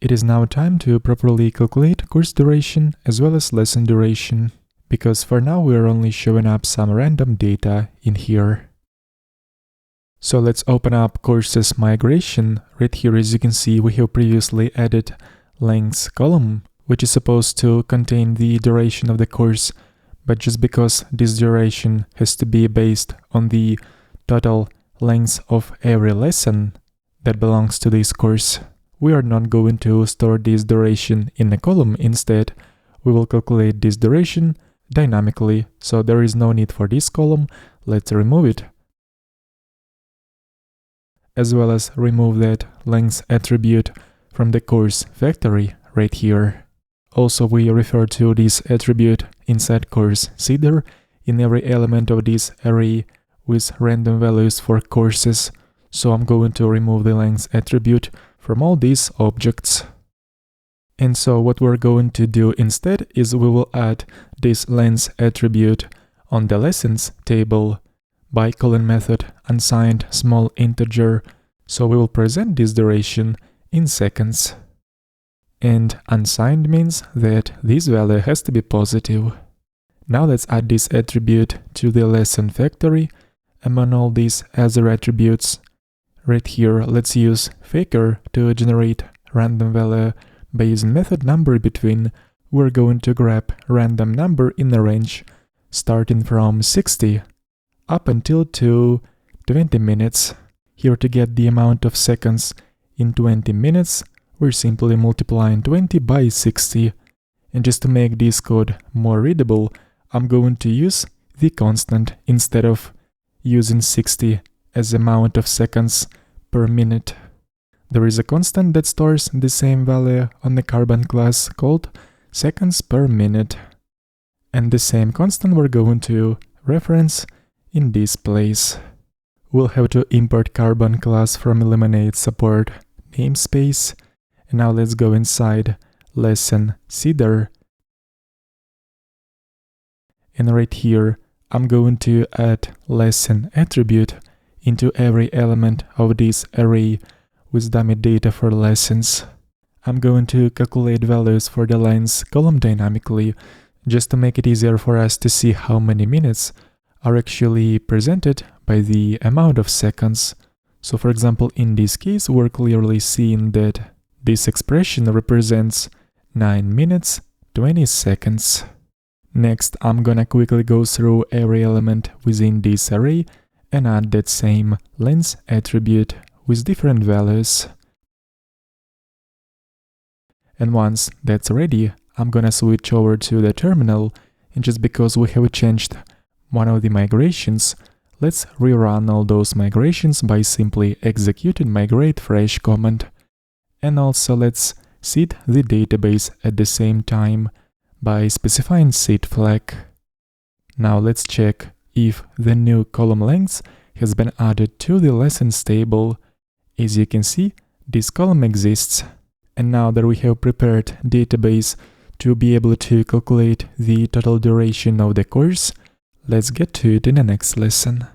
It is now time to properly calculate course duration as well as lesson duration, because for now we are only showing up some random data in here. So let's open up courses migration. Right here, as you can see, we have previously added length column, which is supposed to contain the duration of the course, but just because this duration has to be based on the total length of every lesson that belongs to this course, we are not going to store this duration in a column. Instead, we will calculate this duration dynamically, so there is no need for this column. Let's remove it, as well as remove that length attribute from the course factory right here. Also, we refer to this attribute inside course seeder in every element of this array with random values for courses. So I'm going to remove the length attribute from all these objects. And so what we're going to do instead is we will add this length attribute on the lessons table by calling method unsigned small integer. So we will present this duration in seconds. And unsigned means that this value has to be positive. Now let's add this attribute to the lesson factory among all these other attributes. Right here, let's use faker to generate random value based method number between. We're going to grab random number in a range starting from 60 up until to 20 minutes. Here, to get the amount of seconds in 20 minutes, we're simply multiplying 20 by 60. And just to make this code more readable, I'm going to use the constant instead of using 60 as amount of seconds per minute. There is a constant that stores the same value on the Carbon class called seconds per minute. And the same constant we're going to reference in this place. We'll have to import Carbon class from eliminate support namespace. And now let's go inside lesson seeder. And right here, I'm going to add lesson attribute into every element of this array with dummy data for lessons. I'm going to calculate values for the length column dynamically, just to make it easier for us to see how many minutes are actually presented by the amount of seconds. So for example, in this case, we're clearly seeing that this expression represents 9 minutes 20 seconds. Next, I'm gonna quickly go through every element within this array and add that same length attribute with different values. And once that's ready, I'm gonna switch over to the terminal, and just because we have changed one of the migrations, let's rerun all those migrations by simply executing migrate fresh command. And also let's seed the database at the same time by specifying seed flag. Now let's check if the new column length has been added to the lessons table. As you can see, this column exists. And now that we have prepared database to be able to calculate the total duration of the course, let's get to it in the next lesson.